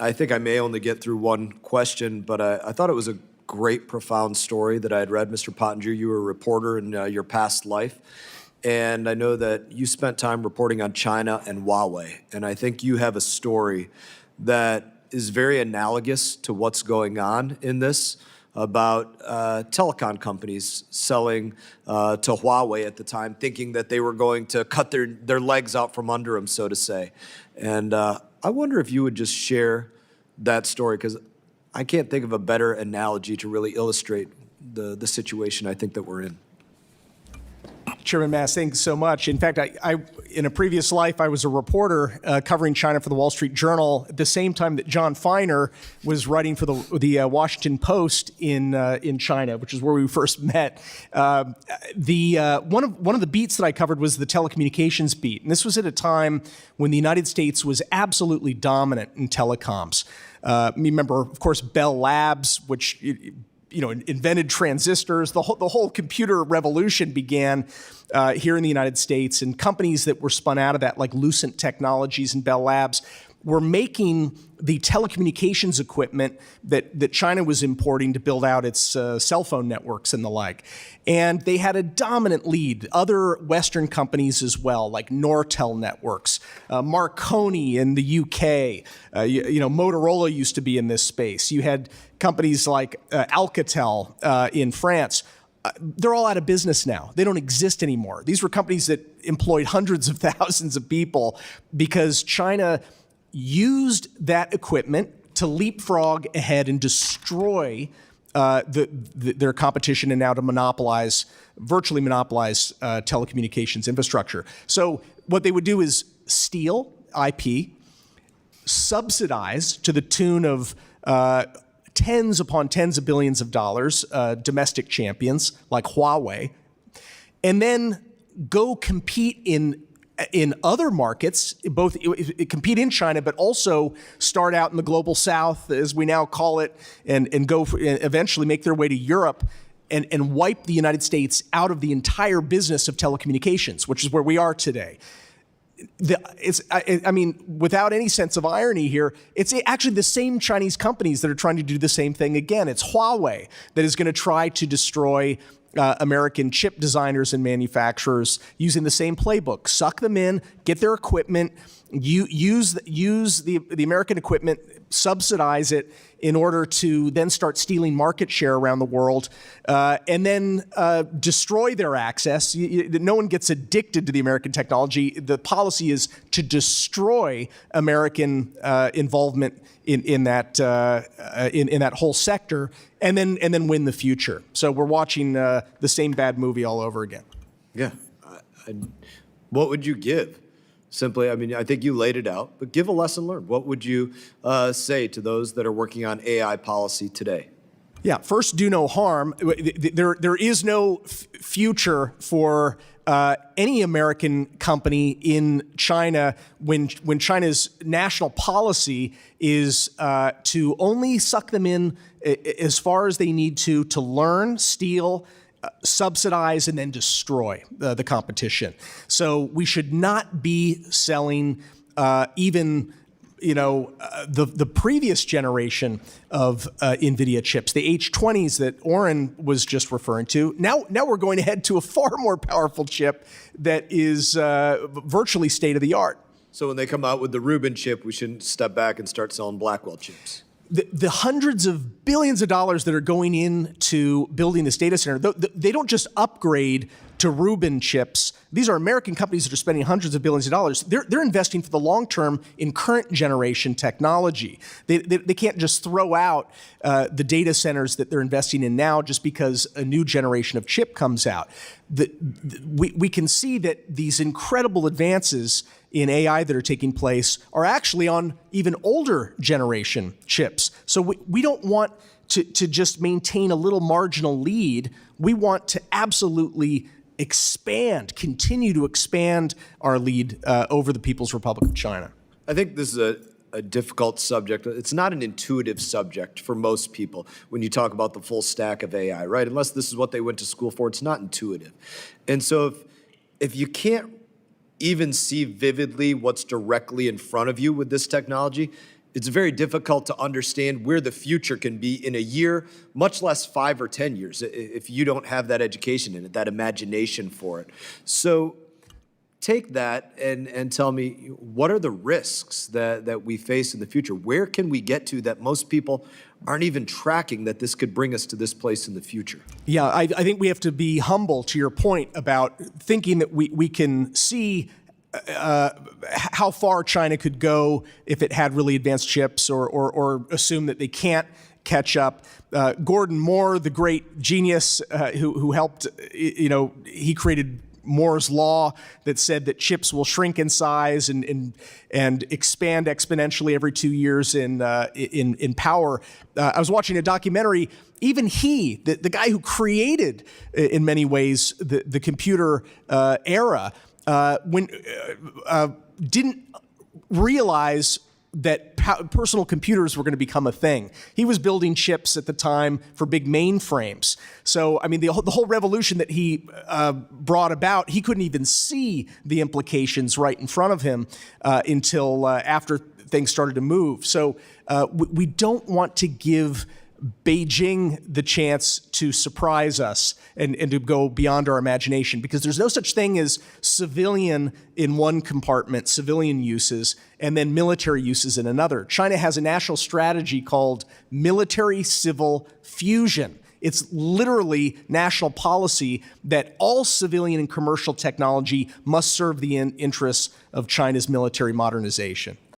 I think I may only get through one question, but I thought it was a great, profound story that I had read. Mr. Pottinger, you were a reporter in your past life, and I know that you spent time reporting on China and Huawei, and I think you have a story that is very analogous to what's going on in this about telecom companies selling to Huawei at the time, thinking that they were going to cut their legs out from under them, so to say. And I wonder if you would just share that story, because I can't think of a better analogy to really illustrate the situation I think that we're in. Chairman Mast, thanks so much. In fact, I in a previous life, I was a reporter covering China for the Wall Street Journal at the same time that John Feiner was writing for the Washington Post in China, which is where we first met. One of the beats that I covered was the telecommunications beat, and this was at a time when the United States was absolutely dominant in telecoms. Remember, of course, Bell Labs, which invented transistors. The whole computer revolution began here in the United States, and companies that were spun out of that, like Lucent Technologies and Bell Labs, were making the telecommunications equipment that China was importing to build out its cell phone networks and the like. And they had a dominant lead. Other Western companies as well, like Nortel Networks, Marconi in the UK, Motorola used to be in this space. You had companies like Alcatel in France. They're all out of business now. They don't exist anymore. These were companies that employed hundreds of thousands of people because China used that equipment to leapfrog ahead and destroy their competition, and now to virtually monopolize telecommunications infrastructure. So what they would do is steal IP, subsidize to the tune of tens upon tens of billions of dollars, domestic champions like Huawei, and then go compete in other markets, both compete in China, but also start out in the global south, as we now call it, and eventually make their way to Europe and wipe the United States out of the entire business of telecommunications, which is where we are today. Without any sense of irony here, it's actually the same Chinese companies that are trying to do the same thing again. It's Huawei that is going to try to destroy American chip designers and manufacturers using the same playbook. Suck them in, get their equipment, use the American equipment, subsidize it in order to then start stealing market share around the world, and then destroy their access. No one gets addicted to the American technology. The policy is to destroy American involvement in that whole sector, and then win the future. So we're watching the same bad movie all over again. Yeah. What would you give? Simply, I think you laid it out, but give a lesson learned. What would you say to those that are working on AI policy today? Yeah, first, do no harm. There is no future for any American company in China when China's national policy is to only suck them in as far as they need to learn, steal, subsidize, and then destroy the competition. So we should not be selling even the previous generation of NVIDIA chips, the H20s that Oren was just referring to. Now we're going to head to a far more powerful chip that is virtually state-of-the-art. So when they come out with the Rubin chip, we shouldn't step back and start selling Blackwell chips. The hundreds of billions of dollars that are going into building this data center, they don't just upgrade to Rubin chips. These are American companies that are spending hundreds of billions of dollars. They're investing for the long term in current generation technology. They can't just throw out the data centers that they're investing in now just because a new generation of chip comes out. We can see that these incredible advances in AI that are taking place are actually on even older generation chips. So we don't want to just maintain a little marginal lead. We want to absolutely continue to expand our lead over the People's Republic of China. I think this is a difficult subject. It's not an intuitive subject for most people when you talk about the full stack of AI, right? Unless this is what they went to school for, it's not intuitive. And so if you can't even see vividly what's directly in front of you with this technology, it's very difficult to understand where the future can be in a year, much less 5 or 10 years, if you don't have that education in it, that imagination for it. So take that and tell me, what are the risks that we face in the future? Where can we get to that most people aren't even tracking that this could bring us to this place in the future? Yeah, I think we have to be humble, to your point about thinking that we can see how far China could go if it had really advanced chips, or assume that they can't catch up. Gordon Moore, the great genius who helped, he created Moore's law that said that chips will shrink in size and expand exponentially every 2 years in power. I was watching a documentary. Even he, the guy who created, in many ways, the computer era, didn't realize that personal computers were going to become a thing. He was building chips at the time for big mainframes. So, I mean, the whole revolution that he brought about, he couldn't even see the implications right in front of him until after things started to move. So we don't want to give Beijing the chance to surprise us and to go beyond our imagination, because there's no such thing as civilian in one compartment, civilian uses, and then military uses in another. China has a national strategy called military-civil fusion. It's literally national policy that all civilian and commercial technology must serve the interests of China's military modernization.